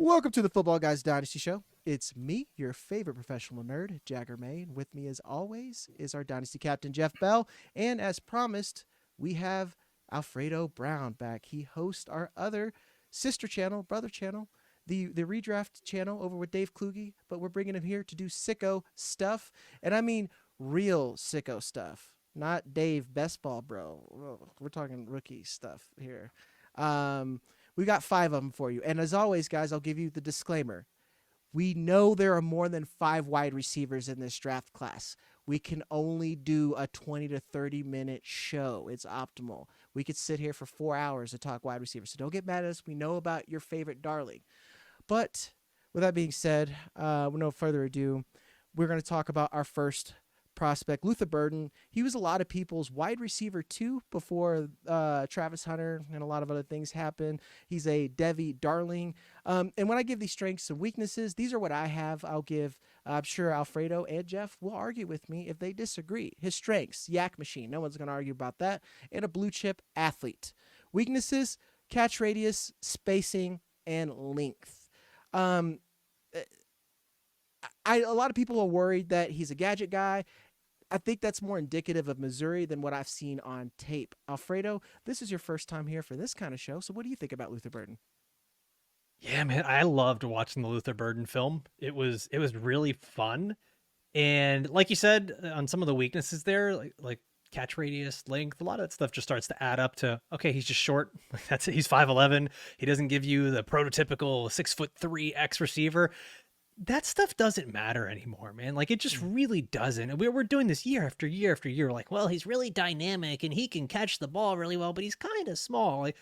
Welcome to the Football Guys Dynasty Show. It's me, your favorite professional nerd, Jagger May, and with me as always is our Dynasty captain, Jeff Bell. And as promised, we have Alfredo Brown back. He hosts our other sister channel, brother channel, the redraft channel over with Dave Kluge, but we're bringing him here to do sicko stuff. And I mean real sicko stuff, not Dave Best Ball Bro. We're talking rookie stuff here. We got 5 of them for you. And as always, guys, I'll give you the disclaimer. We know there are more than 5 wide receivers in this draft class. We can only do a 20 to 30-minute show. It's optimal. We could sit here for 4 hours to talk wide receivers. So don't get mad at us. We know about your favorite darling. But with that being said, with no further ado, we're going to talk about our first prospect, Luther Burden. He was a lot of people's wide receiver 2 before Travis Hunter and a lot of other things happened. He's a Devi darling. And when I give these strengths and weaknesses, these are what I have. I'll give, I'm sure Alfredo and Jeff will argue with me if they disagree. His strengths, yak machine. No one's going to argue about that. And a blue chip athlete. Weaknesses, catch radius, spacing, and length. A lot of people are worried that he's a gadget guy. I think that's more indicative of Missouri than what I've seen on tape. Alfredo, this is your first time here for this kind of show, so what do you think about Luther Burden? Yeah, man, I loved watching the Luther Burden film. It was really fun. And like you said, on some of the weaknesses there, like catch radius, length, a lot of that stuff just starts to add up to, okay, he's just short. That's it. He's 5'11". He doesn't give you the prototypical 6'3" X receiver. That stuff doesn't matter anymore, man. Like, it just really doesn't. And we're doing this year after year after year. Like, well, he's really dynamic and he can catch the ball really well, but he's kind of small. Like,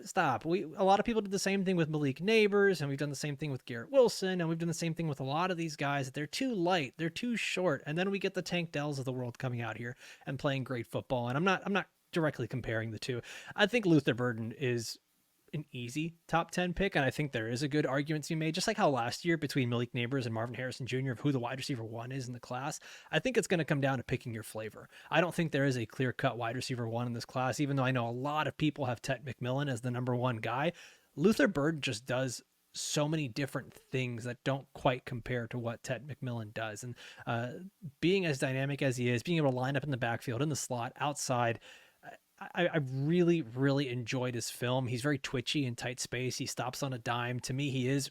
stop. A lot of people did the same thing with Malik Neighbors, and we've done the same thing with Garrett Wilson, and we've done the same thing with a lot of these guys. They're too light, they're too short, and then we get the Tank Dells of the world coming out here and playing great football. And I'm not directly comparing the two. I think Luther Burden is an easy top 10 pick, and I think there is a good argument to be made, just like how last year between Malik Neighbors and Marvin Harrison Jr. of who the wide receiver 1 is in the class. I think it's going to come down to picking your flavor. I don't think there is a clear-cut wide receiver 1 in this class, even though I know a lot of people have Ted McMillan as the number 1 guy. Luther Bird just does so many different things that don't quite compare to what Ted McMillan does. And being as dynamic as he is, being able to line up in the backfield, in the slot, outside, I really, really enjoyed his film. He's very twitchy in tight space. He stops on a dime. To me, he is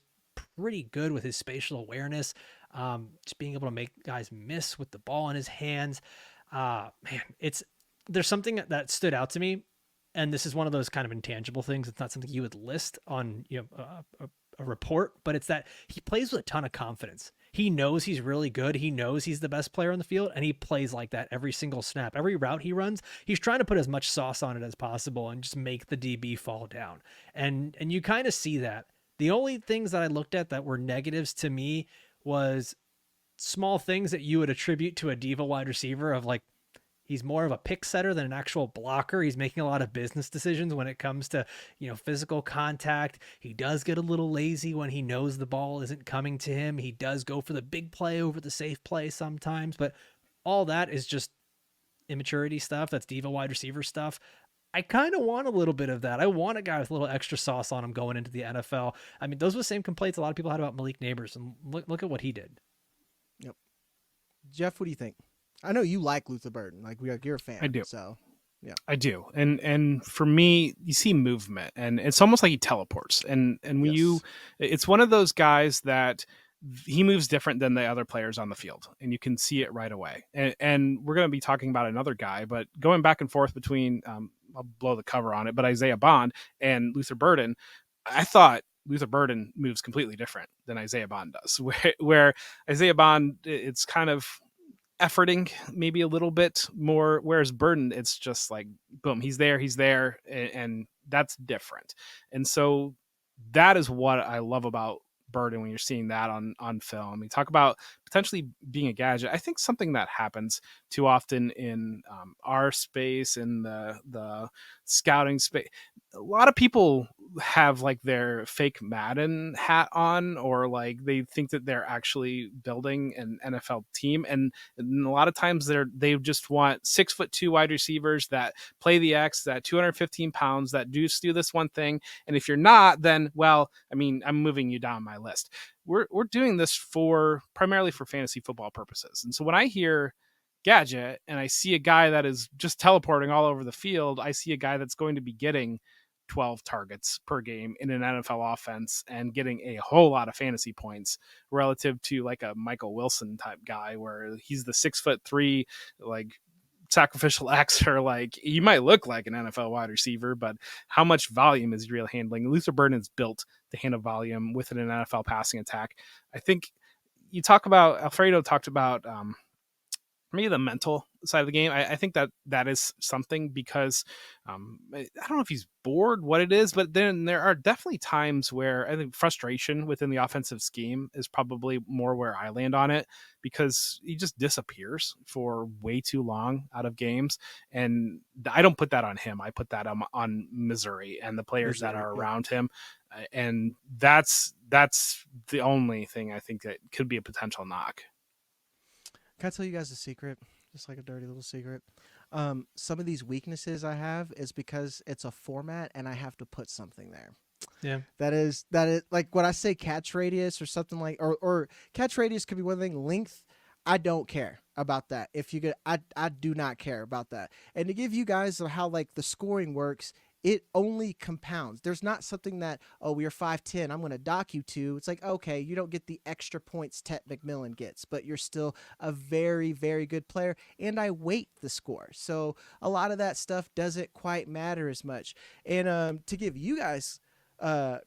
pretty good with his spatial awareness. Just being able to make guys miss with the ball in his hands. Man, there's something that stood out to me, and this is one of those kind of intangible things. It's not something you would list on a report, but it's that he plays with a ton of confidence. He knows he's really good. He knows he's the best player on the field, and he plays like that every single snap. Every route he runs, he's trying to put as much sauce on it as possible and just make the DB fall down. And you kind of see that. The only things that I looked at that were negatives to me was small things that you would attribute to a diva wide receiver of, like, he's more of a pick setter than an actual blocker. He's making a lot of business decisions when it comes to, physical contact. He does get a little lazy when he knows the ball isn't coming to him. He does go for the big play over the safe play sometimes, but all that is just immaturity stuff. That's diva wide receiver stuff. I kind of want a little bit of that. I want a guy with a little extra sauce on him going into the NFL. I mean, those were the same complaints a lot of people had about Malik Neighbors, and look at what he did. Yep. Jeff, what do you think? I know you like Luther Burden. Like, you're a fan. I do. So, yeah. I do. And for me, you see movement, and it's almost like he teleports. And when Yes. it's one of those guys that he moves different than the other players on the field, and you can see it right away. And we're going to be talking about another guy, but going back and forth between, I'll blow the cover on it, but Isaiah Bond and Luther Burden, I thought Luther Burden moves completely different than Isaiah Bond does, where Isaiah Bond, it's kind of efforting maybe a little bit more, whereas Burden, it's just like, boom, he's there, and that's different. And so that is what I love about Burden when you're seeing that on film. You talk about potentially being a gadget. I think something that happens too often in our space, in the scouting space, a lot of people have like their fake Madden hat on, or like they think that they're actually building an NFL team. And a lot of times they just want 6'2" wide receivers that play the X, that 215 pounds, that do this one thing. And if you're not, then, well, I mean, I'm moving you down my list. We're doing this primarily for fantasy football purposes. And so when I hear gadget and I see a guy that is just teleporting all over the field, I see a guy that's going to be getting 12 targets per game in an NFL offense and getting a whole lot of fantasy points relative to like a Michael Wilson type guy where he's the 6'3", like sacrificial actor. Like, he might look like an NFL wide receiver, but how much volume is he really handling? Luther Burden's built to handle volume within an NFL passing attack. I think Alfredo talked about maybe the mental side of the game. I think that is something, because I don't know if he's bored, what it is, but then there are definitely times where I think frustration within the offensive scheme is probably more where I land on it, because he just disappears for way too long out of games. And I don't put that on him. I put that on Missouri and the players that are around him. And that's the only thing I think that could be a potential knock. Can I tell you guys a secret? Just like a dirty little secret. Some of these weaknesses I have is because it's a format and I have to put something there. Yeah. That is like when I say catch radius or something like, or catch radius could be one thing. Length, I don't care about that. If you get, I do not care about that. And to give you guys how like the scoring works, it only compounds. There's not something that, oh, we are 5'10", I'm going to dock you to. It's like, okay, you don't get the extra points Tet McMillan gets, but you're still a very, very good player, and I weight the score. So a lot of that stuff doesn't quite matter as much. And to give you guys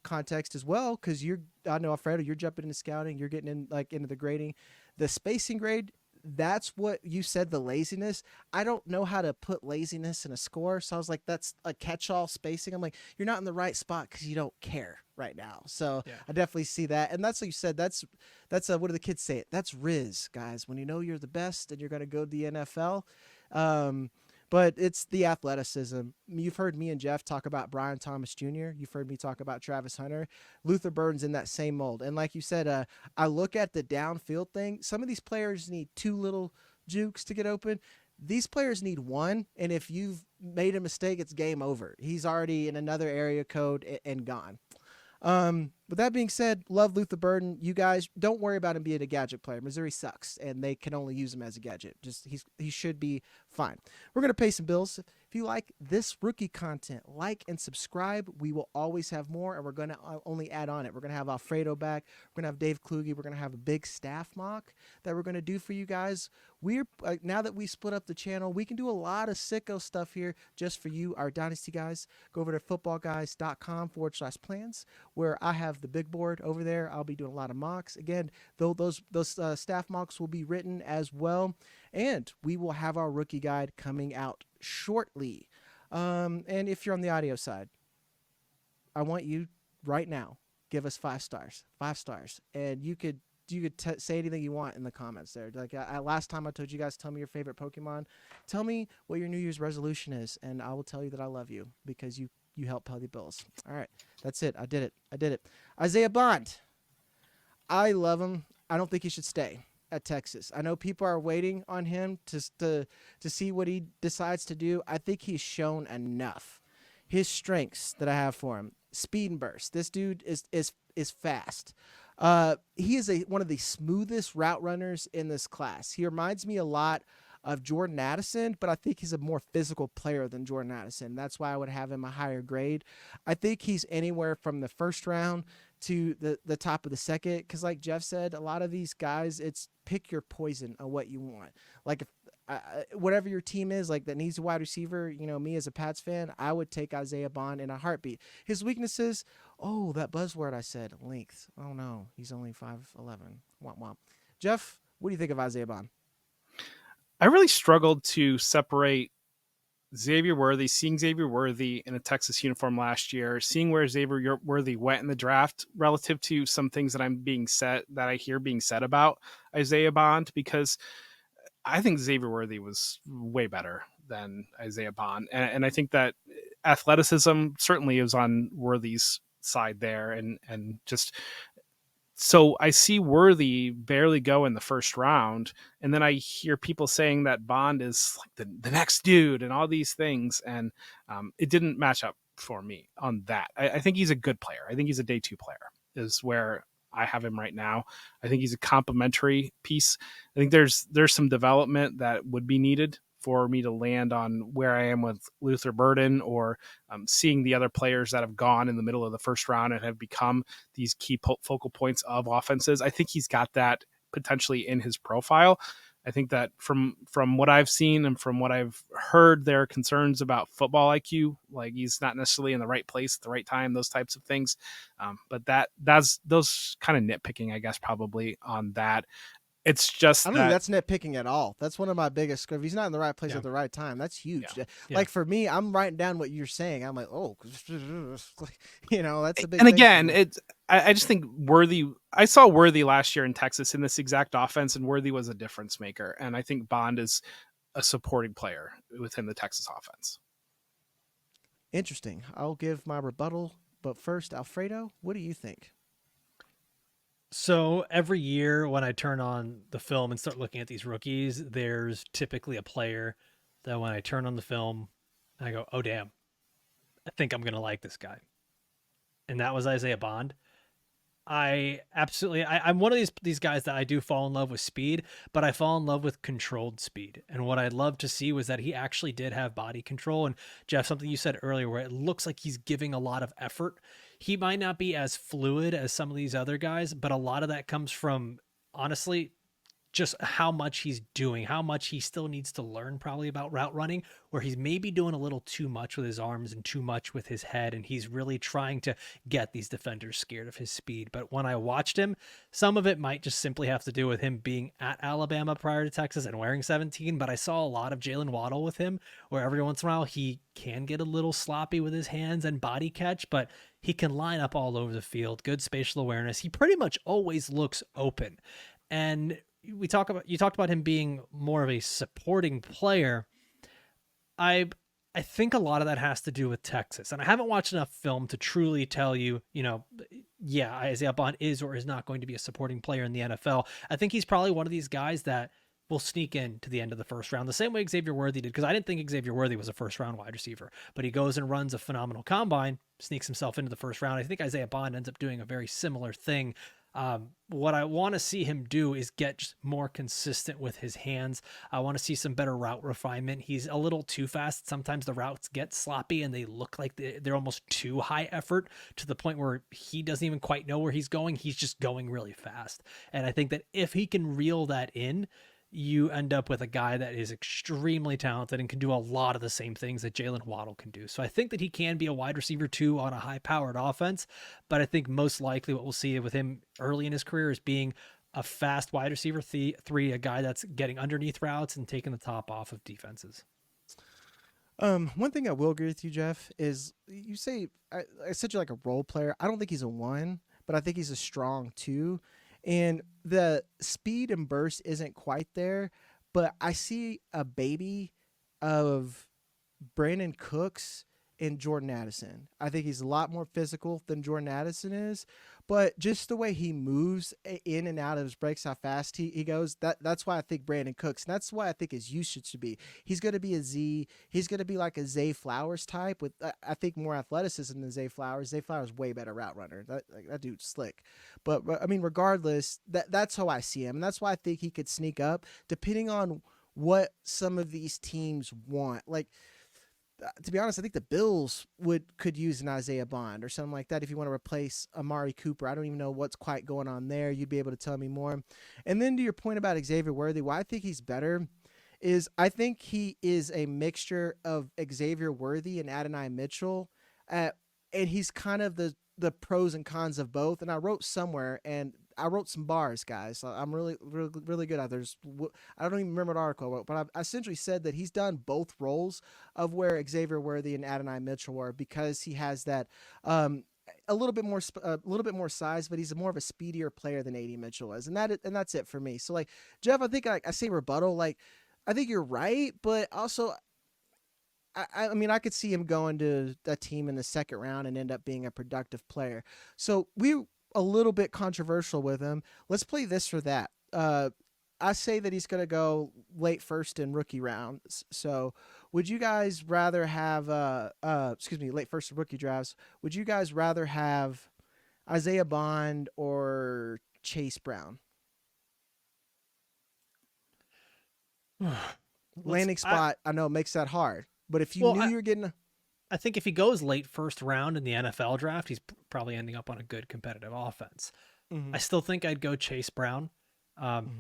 context as well, because I know, Alfredo, you're jumping into scouting, you're getting into the grading. The spacing grade, that's what you said, the laziness. I don't know how to put laziness in a score, so I was like, that's a catch-all spacing. I'm like, you're not in the right spot because you don't care right now. So yeah. I definitely see that, and that's what you said. That's what do the kids say? That's Riz, guys. When you know you're the best and you're going to go to the NFL. But it's the athleticism. You've heard me and Jeff talk about Brian Thomas Jr. You've heard me talk about Travis Hunter. Luther Burden's in that same mold. And like you said, I look at the downfield thing. Some of these players need 2 little jukes to get open. These players need 1. And if you've made a mistake, it's game over. He's already in another area code and gone. With that being said, love Luther Burden. You guys don't worry about him being a gadget player. Missouri sucks, and they can only use him as a gadget. He should be fine. We're gonna pay some bills. If you like this rookie content, like and subscribe. We will always have more, and we're gonna only add on it. We're gonna have Alfredo back. We're gonna have Dave Kluge. We're gonna have a big staff mock that we're gonna do for you guys. We're now that we split up the channel, we can do a lot of sicko stuff here just for you, our Dynasty guys. Go over to footballguys.com/plans, where I have the big board over there. I'll be doing a lot of mocks. Again, those staff mocks will be written as well, and we will have our rookie guide coming out shortly. And if you're on the audio side, I want you right now, give us 5 stars, and you could say anything you want in the comments there. Like last time I told you guys, tell me your favorite Pokemon. Tell me what your New Year's resolution is, and I will tell you that I love you because you help pay the bills. All right, that's it. I did it. Isaiah Bond, I love him. I don't think he should stay at Texas. I know people are waiting on him to see what he decides to do. I think he's shown enough. His strengths that I have for him: speed and burst. This dude is fast. He is one of the smoothest route runners in this class. He reminds me a lot of Jordan Addison, but I think he's a more physical player than Jordan Addison. That's why I would have him a higher grade. I think he's anywhere from the first round to the top of the second, because like Jeff said, a lot of these guys, it's pick your poison on what you want. Like if whatever your team is, like that needs a wide receiver, me as a Pats fan, I would take Isaiah Bond in a heartbeat. His weaknesses, that buzzword I said, length. Oh no, he's only 5'11". Womp womp. Jeff, what do you think of Isaiah Bond? I really struggled to separate seeing Xavier Worthy in a Texas uniform last year, seeing where Xavier Worthy went in the draft relative to some things that I hear being said about Isaiah Bond, because I think Xavier Worthy was way better than Isaiah Bond. And I think that athleticism certainly is on Worthy's side there, and just so I see Worthy barely go in the first round, and then I hear people saying that Bond is like the next dude and all these things, and it didn't match up for me on that. I think he's a good player. I think he's a day 2 player is where I have him right now. I think he's a complementary piece. I think there's some development that would be needed for me to land on where I am with Luther Burden, or seeing the other players that have gone in the middle of the first round and have become these key focal points of offenses. I think he's got that potentially in his profile. I think that from what I've seen and from what I've heard, there are concerns about football IQ, like he's not necessarily in the right place at the right time, those types of things. But that's those kind of nitpicking, I guess, probably on that. It's just I don't think that's nitpicking at all. That's one of my biggest. If he's not in the right place at the right time, that's huge. Yeah. Like for me, I'm writing down what you're saying. I'm like, oh, that's a big. And again, I just think Worthy. I saw Worthy last year in Texas in this exact offense, and Worthy was a difference maker. And I think Bond is a supporting player within the Texas offense. Interesting. I'll give my rebuttal, but first, Alfredo, what do you think? So every year when I turn on the film and start looking at these rookies, there's typically a player that when I turn on the film, I go, oh, damn, I think I'm going to like this guy. And that was Isaiah Bond. I'm one of these guys that I do fall in love with speed, but I fall in love with controlled speed. And what I'd love to see was that he actually did have body control. And Jeff, something you said earlier where it looks like he's giving a lot of effort. He might not be as fluid as some of these other guys, but a lot of that comes from, honestly, just how much he's doing, how much he still needs to learn probably about route running, where he's maybe doing a little too much with his arms and too much with his head, and he's really trying to get these defenders scared of his speed. But when I watched him, some of it might just simply have to do with him being at Alabama prior to Texas and wearing 17, but I saw a lot of Jalen Waddle with him, where every once in a while he can get a little sloppy with his hands and body catch, but he can line up all over the field, good spatial awareness. He pretty much always looks open. And you talked about him being more of a supporting player. I think a lot of that has to do with Texas, and I haven't watched enough film to truly tell you, yeah, Isaiah Bond is or is not going to be a supporting player in the NFL. I think he's probably one of these guys that will sneak in to the end of the first round, the same way Xavier Worthy did, because I didn't think Xavier Worthy was a first-round wide receiver, but he goes and runs a phenomenal combine, sneaks himself into the first round. I think Isaiah Bond ends up doing a very similar thing. What I want to see him do is get just more consistent with his hands. I want to see some better route refinement. He's a little too fast. Sometimes the routes get sloppy and they look like they're almost too high effort to the point where he doesn't even quite know where he's going. He's just going really fast. And I think that if he can reel that in, you end up with a guy that is extremely talented and can do a lot of the same things that Jalen Waddle can do. So I think that he can be a wide receiver 2 on a high-powered offense, but I think most likely what we'll see with him early in his career is being a fast wide receiver 3, a guy that's getting underneath routes and taking the top off of defenses. One thing I will agree with you, Jeff, is you say I said you're like a role player. I don't think he's a 1, but I think he's a strong 2. And the speed and burst isn't quite there, but I see a baby of Brandon Cooks and Jordan Addison. I think he's a lot more physical than Jordan Addison is, but just the way he moves in and out of his breaks, how fast he goes, that's why I think Brandon Cooks, and that's why I think his usage should be. He's going to be a Z. He's going to be like a Zay Flowers type with, I think, more athleticism than Zay Flowers. Zay Flowers way better route runner. That dude's slick. But I mean, regardless, that's how I see him, and that's why I think he could sneak up, depending on what some of these teams want. Like, to be honest, I think the Bills could use an Isaiah Bond or something like that if you want to replace Amari Cooper. I don't even know what's quite going on there. You'd be able to tell me more. And then to your point about Xavier Worthy, why I think he's better is I think he is a mixture of Xavier Worthy and Adonai Mitchell, and he's kind of the pros and cons of both. And I wrote somewhere, and I wrote some bars, guys. So I'm really, really, really good at it. I don't even remember what article I wrote, but I essentially said that he's done both roles of where Xavier Worthy and Adonai Mitchell were, because he has that a little bit more size, but he's more of a speedier player than AD Mitchell is, and that's it for me. So like Jeff, I think I say rebuttal. Like I think you're right, but also I mean, I could see him going to a team in the second round and end up being a productive player. So we a little bit controversial with him. Let's play this or that. I say that he's going to go late first in rookie rounds. So would you guys rather have, late first in rookie drafts? Would you guys rather have Isaiah Bond or Chase Brown? Landing spot, I know it makes that hard, but if you knew you were getting, I think if he goes late first round in the NFL draft, he's probably ending up on a good competitive offense. mm-hmm. I still think I'd go Chase Brown,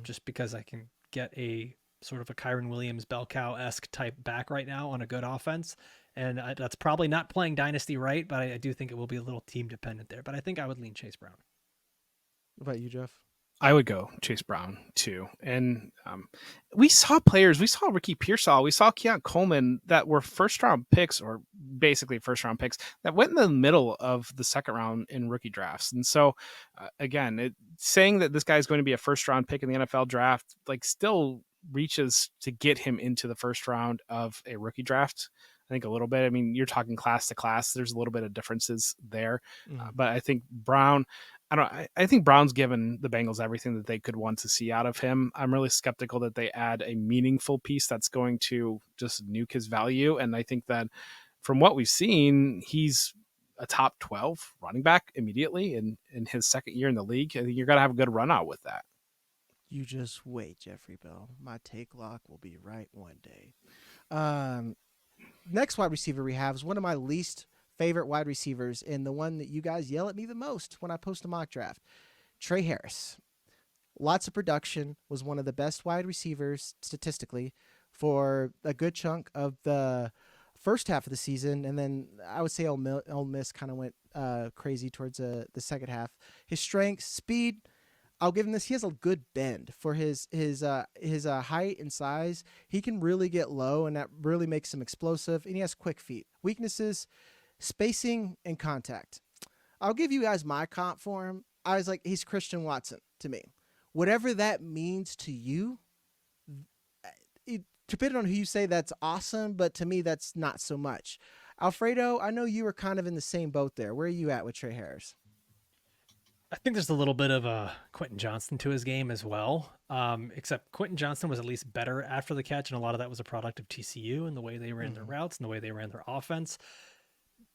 just because I can get a sort of a Kyron Williams, bell cow-esque type back right now on a good offense. And that's probably not playing Dynasty right, but I do think it will be a little team dependent there. But I think I would lean Chase Brown. What about you, Jeff? I would go Chase Brown too. And we saw players, we saw Ricky Pearsall, we saw Keon Coleman that were first round picks, or basically first round picks, that went in the middle of the second round in rookie drafts. And so again, saying that this guy is going to be a first round pick in the NFL draft, like, still reaches to get him into the first round of a rookie draft. I think a little bit. I mean, you're talking class to class. There's a little bit of differences there. But I think Brown, I think Brown's given the Bengals everything that they could want to see out of him. I'm really skeptical that they add a meaningful piece that's going to just nuke his value. And I think that from what we've seen, he's a top 12 running back immediately in his second year in the league. I think you're going to have a good run out with that. You just wait, Jeffrey Bell. My take lock will be right one day. Next wide receiver we have is one of my least favorite wide receivers, and the one that you guys yell at me the most when I post a mock draft. Tre Harris. Lots of production, was one of the best wide receivers statistically for a good chunk of the first half of the season, and then I would say Ole Miss kind of went crazy towards the second half. His strength, speed, I'll give him this. He has a good bend for his height and size. He can really get low, and that really makes him explosive, and he has quick feet. Weaknesses, spacing and contact. I'll give you guys my comp for him. I was like, he's Christian Watson to me. Whatever that means to you, depending on who you say, that's awesome, but to me, that's not so much. Alfredo, I know you were kind of in the same boat there. Where are you at with Tre Harris? I think there's a little bit of a Quentin Johnston to his game as well, except Quentin Johnston was at least better after the catch, and a lot of that was a product of TCU and the way they ran their routes and the way they ran their offense.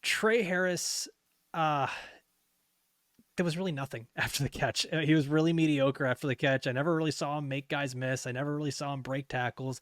Tre Harris, there was really nothing after the catch. He was really mediocre after the catch. I never really saw him make guys miss. I never really saw him break tackles.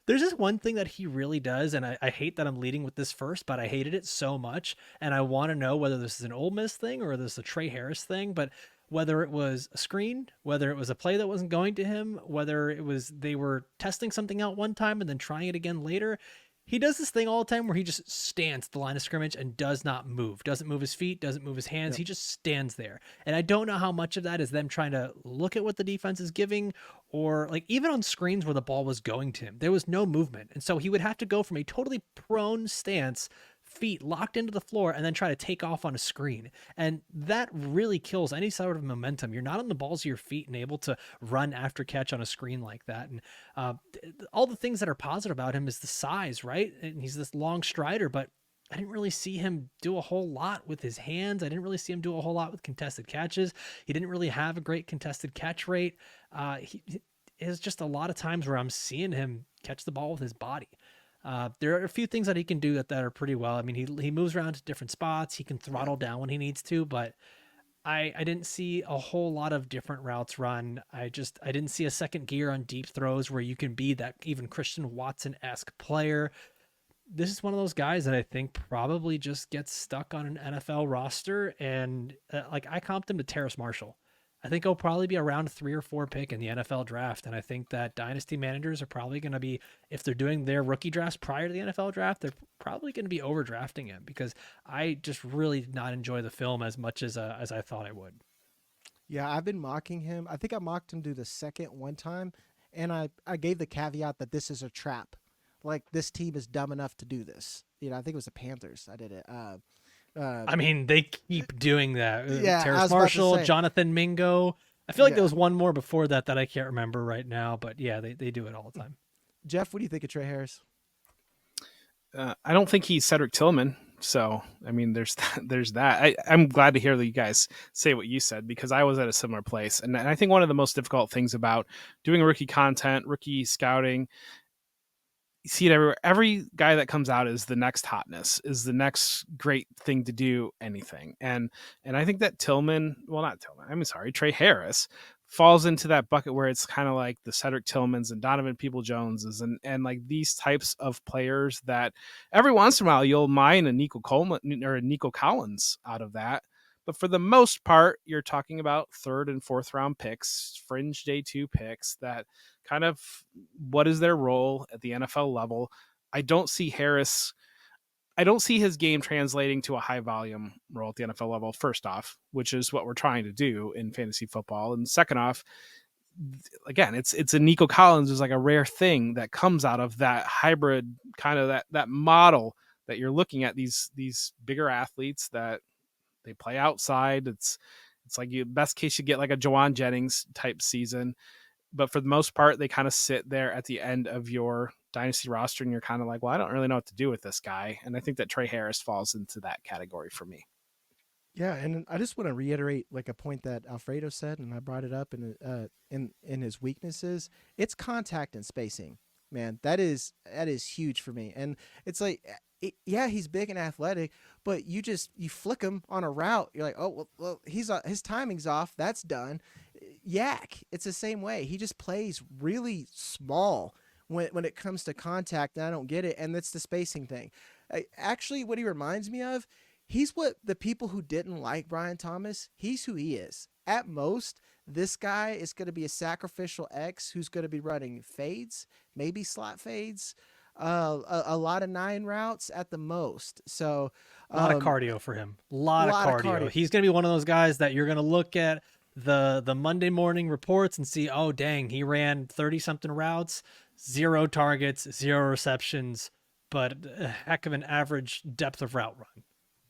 There's just one thing that he really does, and I hate that I'm leading with this first, but I hated it so much, and I want to know whether this is an Ole Miss thing or this is a Tre Harris thing, but whether it was a screen, whether it was a play that wasn't going to him, whether it was they were testing something out one time and then trying it again later, he does this thing all the time where he just stands at the line of scrimmage and does not move, doesn't move his feet, doesn't move his hands. Yep. He just stands there. And I don't know how much of that is them trying to look at what the defense is giving, or like even on screens where the ball was going to him, there was no movement. And so he would have to go from a totally prone stance, feet locked into the floor, and then try to take off on a screen. And that really kills any sort of momentum. You're not on the balls of your feet and able to run after catch on a screen like that. And all the things that are positive about him is the size, right? And he's this long strider, but I didn't really see him do a whole lot with his hands. I didn't really see him do a whole lot with contested catches. He didn't really have a great contested catch rate. It's just a lot of times where I'm seeing him catch the ball with his body. There are a few things that he can do that are pretty well. I mean, he moves around to different spots. He can throttle down when he needs to, but I didn't see a whole lot of different routes run. I didn't see a second gear on deep throws where you can be that even Christian Watson-esque player. This is one of those guys that I think probably just gets stuck on an NFL roster. And I comped him to Terrace Marshall. I think he'll probably be around 3 or 4 pick in the NFL draft. And I think that dynasty managers are probably going to be, if they're doing their rookie drafts prior to the NFL draft, they're probably going to be overdrafting him, because I just really did not enjoy the film as much as I thought I would. Yeah, I've been mocking him. I think I mocked him to the second one time, and I gave the caveat that this is a trap. Like, this team is dumb enough to do this. I think it was the Panthers. I did it. I mean, they keep doing that. Yeah, Terrace Marshall, Jonathan Mingo. I feel like there was one more before that I can't remember right now, but yeah, they do it all the time. Jeff, what do you think of Tre Harris? I don't think he's Cedric Tillman. So, I mean, there's that. I'm glad to hear that you guys say what you said, because I was at a similar place. And I think one of the most difficult things about doing rookie content, rookie scouting, you see it everywhere. Every guy that comes out is the next hotness, is the next great thing to do anything. And I think that Tre Harris falls into that bucket where it's kind of like the Cedric Tillmans and Donovan Peoples-Joneses and like these types of players that every once in a while you'll mine a Nico Coleman or a Nico Collins out of that. But for the most part, you're talking about third and fourth round picks, fringe day 2 picks that kind of, what is their role at the NFL level? I don't see his game translating to a high volume role at the NFL level, first off, which is what we're trying to do in fantasy football. And second off, again, it's a Nico Collins is like a rare thing that comes out of that hybrid kind of that model that you're looking at, these bigger athletes that they play outside. It's like best case you get like a Jawan Jennings type season. But for the most part, they kind of sit there at the end of your dynasty roster and you're kind of like, well, I don't really know what to do with this guy. And I think that Tre Harris falls into that category for me. Yeah, and I just want to reiterate like a point that Alfredo said, and I brought it up in his weaknesses. It's contact and spacing, man. That is huge for me. And it's like, yeah, he's big and athletic, but you flick him on a route, you're like, oh well, his timing's off. That's done. Yak, it's the same way. He just plays really small when it comes to contact, and I don't get it. And that's the spacing thing. Actually, what he reminds me of. He's what the people who didn't like Brian Thomas, he's who he is. At most, this guy is going to be a sacrificial X who's going to be running fades, maybe slot fades, a lot of 9 routes at the most. So a lot of cardio for him. A lot of cardio. He's going to be one of those guys that you're going to look at the Monday morning reports and see, oh, dang, he ran 30-something routes, 0 targets, 0 receptions, but a heck of an average depth of route run.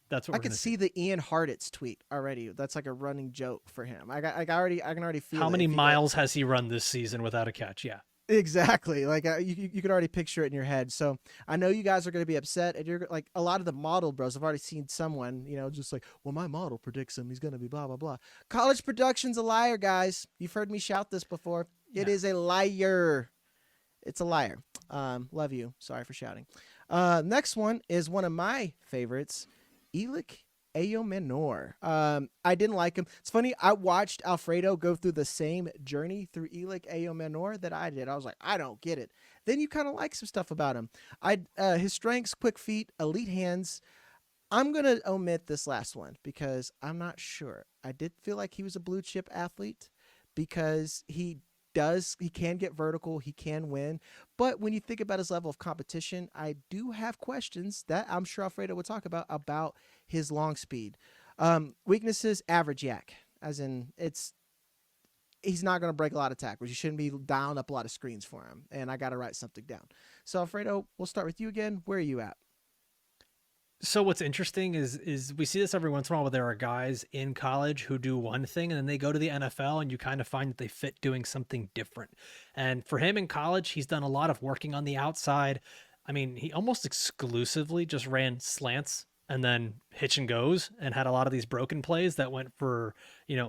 That's what I can see the Ian Hartitz tweet already. That's like a running joke for him. I can already feel. How many miles has he run this season without a catch? Yeah, exactly. Like you could already picture it in your head. So I know you guys are going to be upset, and you're like a lot of the model bros. I've already seen someone, just like, well, my model predicts him. He's going to be blah blah blah. College production's a liar, guys. You've heard me shout this before. It is a liar. It's a liar. Love you. Sorry for shouting. Next one is one of my favorites. Elic Ayomanor. I didn't like him. It's funny. I watched Alfredo go through the same journey through Elic Ayomanor that I did. I was like, I don't get it. Then you kind of like some stuff about him. His strengths, quick feet, elite hands. I'm going to omit this last one because I'm not sure. I did feel like he was a blue chip athlete because he can get vertical, he can win. But when you think about his level of competition, I do have questions that I'm sure Alfredo would talk about his long speed. Weaknesses, average yak, as in he's not going to break a lot of tackles. You shouldn't be dialing up a lot of screens for him. And I got to write something down. So Alfredo, we'll start with you again. Where are you at? So what's interesting is we see this every once in a while where there are guys in college who do one thing and then they go to the NFL and you kind of find that they fit doing something different. And for him in college, he's done a lot of working on the outside. I mean, he almost exclusively just ran slants and then hitch and goes and had a lot of these broken plays that went for,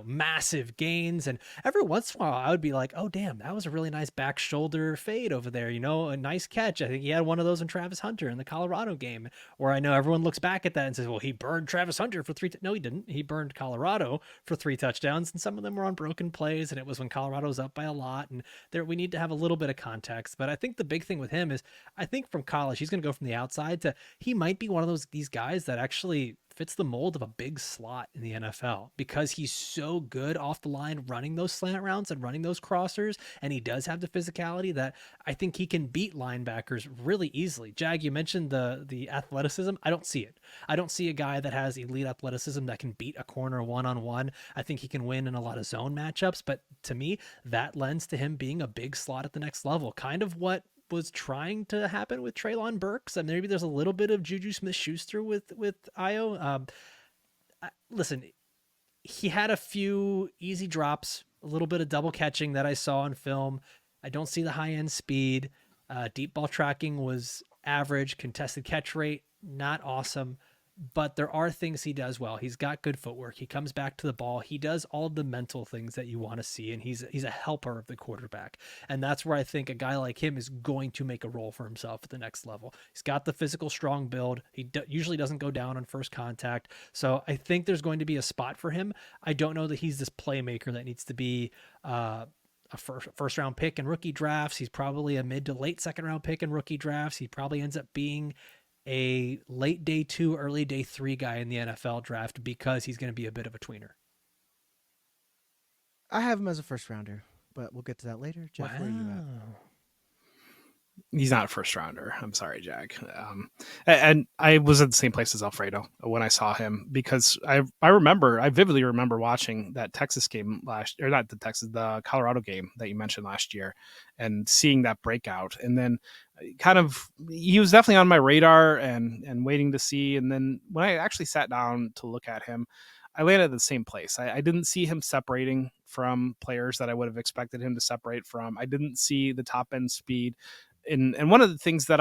massive gains. And every once in a while I would be like, oh, damn, that was a really nice back shoulder fade over there. A nice catch. I think he had one of those in Travis Hunter in the Colorado game where I know everyone looks back at that and says, well, he burned Travis Hunter for 3. No, he didn't. He burned Colorado for 3 touchdowns. And some of them were on broken plays. And it was when Colorado was up by a lot. And we need to have a little bit of context. But I think the big thing with him is I think from college, he's going to go from the outside to he might be one of these guys that actually fits the mold of a big slot in the NFL because he's so good off the line running those slant routes and running those crossers, and he does have the physicality that I think he can beat linebackers really easily. Jag, you mentioned the athleticism. I don't see it. I don't see a guy that has elite athleticism that can beat a corner one-on-one. I think he can win in a lot of zone matchups, but to me, that lends to him being a big slot at the next level. Kind of what was trying to happen with Treylon Burks, and maybe there's a little bit of Juju Smith-Schuster with Ayo. Listen, he had a few easy drops, a little bit of double catching that I saw on film. I don't see the high end speed. Deep ball tracking was average. Contested catch rate, not awesome, but there are things he does well. He's got good footwork. He comes back to the ball. He does all the mental things that you want to see, and he's a helper of the quarterback. And that's where I think a guy like him is going to make a role for himself at the next level. He's got the physical, strong build. He usually doesn't go down on first contact. So I think there's going to be a spot for him. I don't know that he's this playmaker that needs to be a first round pick in rookie drafts. He's probably a mid to late second round pick in rookie drafts. He probably ends up being a late day 2, early day 3 guy in the NFL draft because he's going to be a bit of a tweener. I have him as a first rounder, but we'll get to that later. Jeff, where are you at? He's not a first rounder. I'm sorry, Jack. And I was at the same place as Alfredo when I saw him, because I vividly remember watching that Texas game the Colorado game that you mentioned last year, and seeing that breakout. And then he was definitely on my radar and waiting to see. And then when I actually sat down to look at him, I landed at the same place. I didn't see him separating from players that I would have expected him to separate from. I didn't see the top end speed. And one of the things that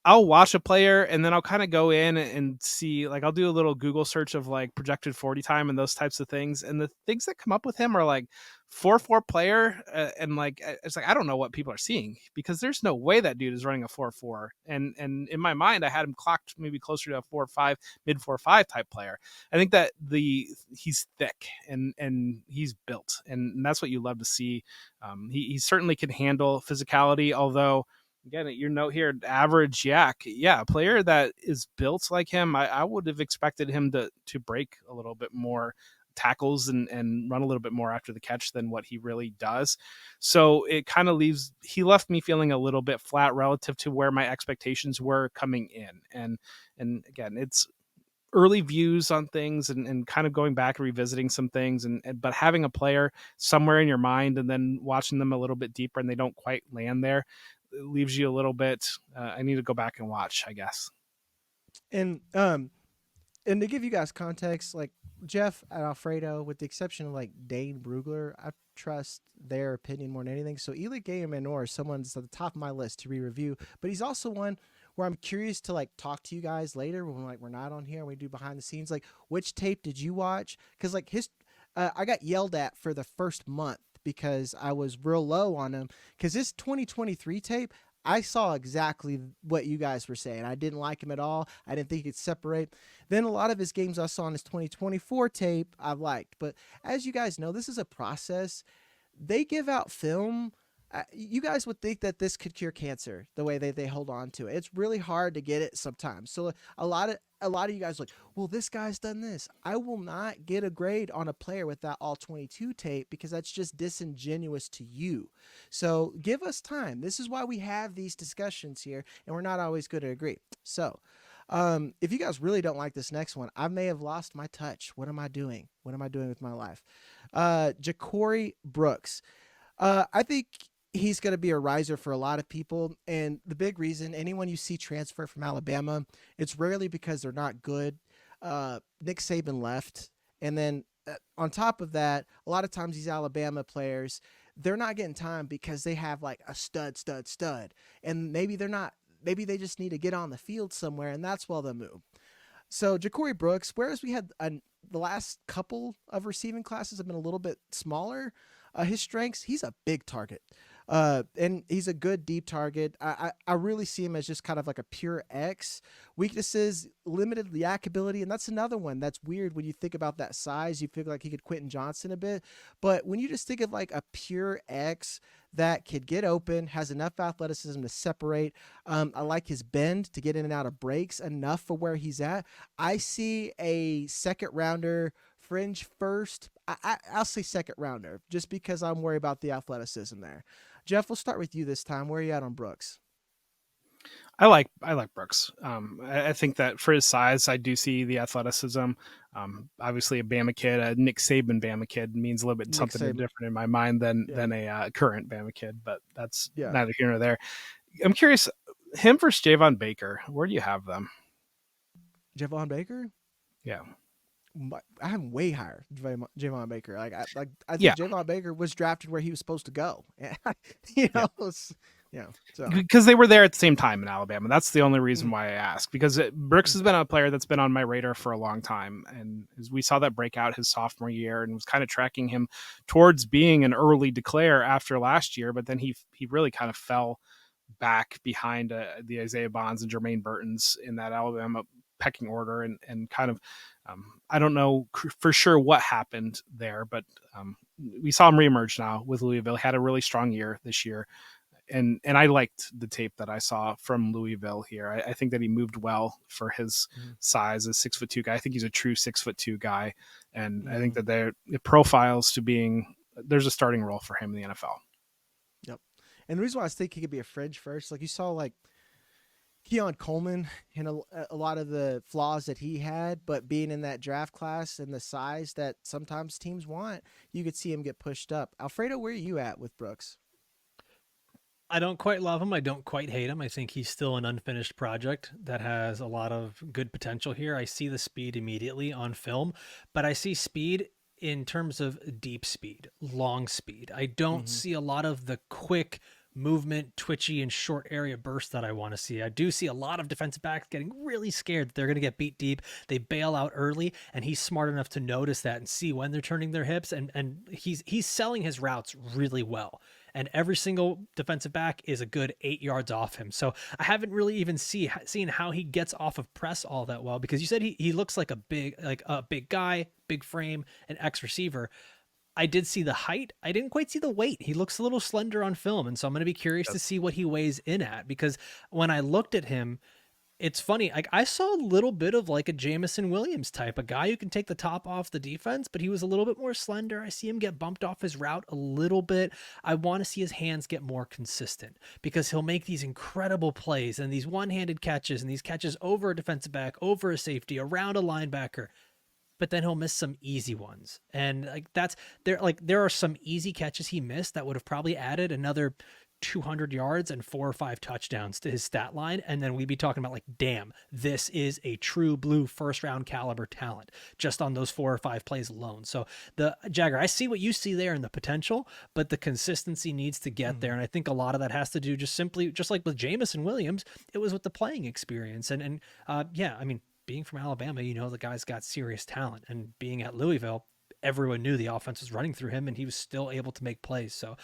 I'll watch a player and then I'll kind of go in and see, like, I'll do a little Google search of like projected 40 time and those types of things. And the things that come up with him are like 4.4 player. And like, it's like, I don't know what people are seeing, because there's no way that dude is running a 4.4. And in my mind, I had him clocked maybe closer to a 4.5, mid 4.5 type player. I think that he's thick and he's built, and that's what you love to see. He certainly can handle physicality, although, again, your note here, average yak. Yeah, a player that is built like him, I would have expected him to break a little bit more tackles and run a little bit more after the catch than what he really does. So it kind of he left me feeling a little bit flat relative to where my expectations were coming in. And again, it's early views on things and kind of going back and revisiting some things, but having a player somewhere in your mind and then watching them a little bit deeper and they don't quite land there, it leaves you a little bit, I need to go back and watch, I guess. And to give you guys context, like Jeff and Alfredo, with the exception of like Dane Brugler, I trust their opinion more than anything. So Elic Ayomanor is someone that's at the top of my list to re-review, but he's also one where I'm curious to like talk to you guys later when like we're not on here and we do behind the scenes, like which tape did you watch? Because like I got yelled at for the first month because I was real low on him, because this 2023 tape, I saw exactly what you guys were saying. I didn't like him at all. I didn't think he could separate. Then a lot of his games I saw in his 2024 tape I liked. But as you guys know, this is a process. They give out film. You guys would think that this could cure cancer the way they hold on to it. It's really hard to get it sometimes. So a lot of you guys are like, well, this guy's done this. I will not get a grade on a player with that all 22 tape, because that's just disingenuous to you. So give us time. This is why we have these discussions here, and we're not always going to agree. So if you guys really don't like this next one, I may have lost my touch. What am I doing? What am I doing with my life? Ja'Cory Brooks. I think he's going to be a riser for a lot of people. And the big reason, anyone you see transfer from Alabama, it's rarely because they're not good. Nick Saban left. And then on top of that, a lot of times these Alabama players, they're not getting time because they have like a stud. And maybe they just need to get on the field somewhere, and that's why they'll move. So Ja'Cory Brooks, whereas we had the last couple of receiving classes have been a little bit smaller, his strengths, he's a big target. And he's a good deep target. I really see him as just kind of like a pure X. Weaknesses, limited yak ability, and that's another one that's weird when you think about that size. You feel like he could Quentin Johnson a bit, but when you just think of like a pure X that could get open, has enough athleticism to separate. I like his bend to get in and out of breaks enough for where he's at. I see a second rounder, fringe first. I'll say second rounder just because I'm worried about the athleticism there. Jeff, we'll start with you this time. Where are you at on Brooks? I like Brooks. I think that for his size, I do see the athleticism. Obviously, a Bama kid, a Nick Saban Bama kid, means a little bit something different in my mind than a current Bama kid. But that's neither here nor there. I'm curious, him versus Javon Baker. Where do you have them? Javon Baker? Yeah. I have him way higher, Javon Baker. I think Javon Baker was drafted where he was supposed to go. Yeah. So because they were there at the same time in Alabama. That's the only reason why I ask, because Brooks has been a player that's been on my radar for a long time. And as we saw that breakout his sophomore year and was kind of tracking him towards being an early declare after last year. But then he really kind of fell back behind the Isaiah Bonds and Jermaine Burtons in that Alabama pecking order. And kind of, I don't know for sure what happened there, but we saw him reemerge now with Louisville. He had a really strong year this year. And I liked the tape that I saw from Louisville here. I think that he moved well for his size as 6'2" guy. I think he's a true 6'2" guy. And I think that it profiles to being, there's a starting role for him in the NFL. Yep. And the reason why I think he could be a fringe first, like you saw like Keon Coleman and a lot of the flaws that he had, but being in that draft class and the size that sometimes teams want, you could see him get pushed up. Alfredo, where are you at with Brooks? I don't quite love him. I don't quite hate him. I think he's still an unfinished project that has a lot of good potential here. I see the speed immediately on film, but I see speed in terms of deep speed, long speed. I don't see a lot of the quick movement, twitchy, and short area burst that I want to see. I do see a lot of defensive backs getting really scared that they're going to get beat deep. They bail out early, and he's smart enough to notice that and see when they're turning their hips, and he's selling his routes really well. And every single defensive back is a good 8 yards off him. So I haven't really even seen how he gets off of press all that well, because you said he looks like a big guy, big frame, an X receiver. I did see the height. I didn't quite see the weight. He looks a little slender on film. And so I'm going to be curious to see what he weighs in at, because when I looked at him, it's funny. Like, I saw a little bit of like a Jamison Williams type, a guy who can take the top off the defense, but he was a little bit more slender. I see him get bumped off his route a little bit. I want to see his hands get more consistent, because he'll make these incredible plays and these one-handed catches and these catches over a defensive back, over a safety, around a linebacker. But then he'll miss some easy ones. And there are some easy catches he missed that would have probably added another 200 yards and 4 or 5 touchdowns to his stat line. And then we'd be talking about like, damn, this is a true blue first round caliber talent just on those 4 or 5 plays alone. So the Jagger, I see what you see there in the potential, but the consistency needs to get there. And I think a lot of that has to do just like with Jamison Williams, it was with the playing experience. Yeah, I mean, being from Alabama, the guy's got serious talent, and being at Louisville, everyone knew the offense was running through him and he was still able to make plays. So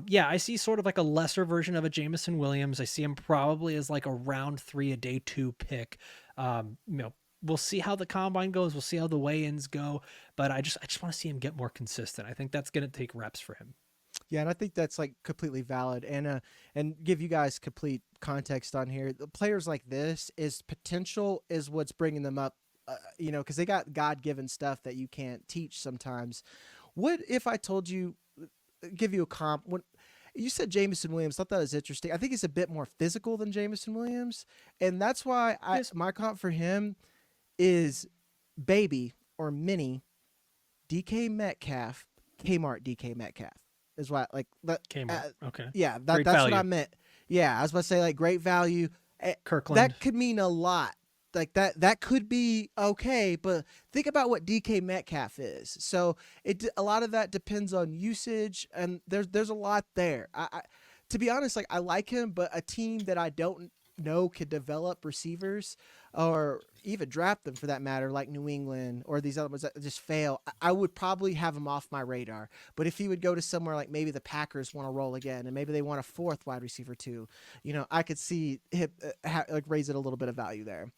yeah, I see sort of like a lesser version of a Jamison Williams. I see him probably as like a round 3, a day 2 pick. We'll see how the combine goes. We'll see how the weigh-ins go, but I just want to see him get more consistent. I think that's going to take reps for him. Yeah, and I think that's like completely valid. And give you guys complete context on here. The players like this is potential is what's bringing them up, because they got God-given stuff that you can't teach sometimes. What if I told you, give you a comp? When you said Jamison Williams, I thought that was interesting. I think he's a bit more physical than Jamison Williams, and that's why my comp for him is baby or mini DK Metcalf, Kmart DK Metcalf. Is what like that. Kmart. Okay. Yeah, that's value. what I meant. Yeah, I was about to say like great value. Kirkland. That could mean a lot. Like that could be okay, but think about what DK Metcalf is. So a lot of that depends on usage, and there's a lot there. I to be honest, like I like him, but a team that I don't know could develop receivers or even draft them for that matter, like New England or these other ones that just fail, I would probably have him off my radar. But if he would go to somewhere like maybe the Packers want to roll again and maybe they want a 4th wide receiver too, I could see him raise it a little bit of value there.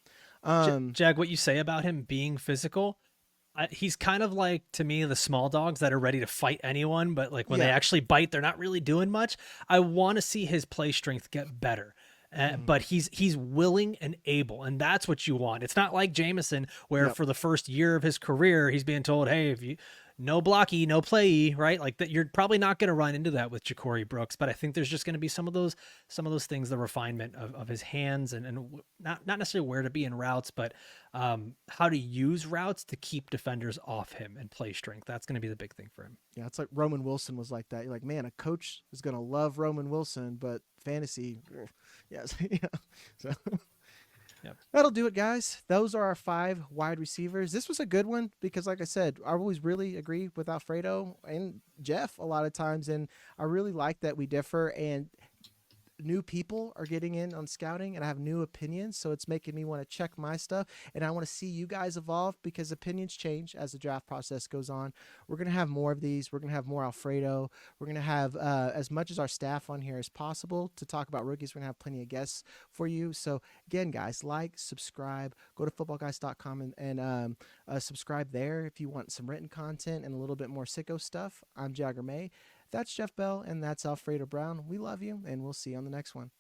Jag, what you say about him being physical, he's kind of like, to me, the small dogs that are ready to fight anyone, but like when they actually bite, they're not really doing much. I want to see his play strength get better. But he's willing and able, and that's what you want. It's not like Jamison, where for the first year of his career, he's being told, hey, if you no blocky, no play, right? Like that, you're probably not going to run into that with Ja'Cory Brooks, but I think there's just going to be some of those things, the refinement of his hands and not necessarily where to be in routes, but how to use routes to keep defenders off him and play strength. That's going to be the big thing for him. Yeah, it's like Roman Wilson was like that. You're like, man, a coach is going to love Roman Wilson, but fantasy, yes, so. Yep. That'll do it, guys. Those are our 5 wide receivers. This was a good one because, like I said, I always really agree with Alfredo and Jeff a lot of times, and I really like that we differ. And new people are getting in on scouting, and I have new opinions, so it's making me want to check my stuff, and I want to see you guys evolve because opinions change as the draft process goes on. We're going to have more of these. We're going to have more Alfredo. We're going to have as much as our staff on here as possible to talk about rookies. We're going to have plenty of guests for you. So again, guys, like, subscribe, go to footballguys.com and subscribe there if you want some written content and a little bit more sicko stuff. I'm Jagger May. That's Jeff Bell, and that's Alfredo Brown. We love you, and we'll see you on the next one.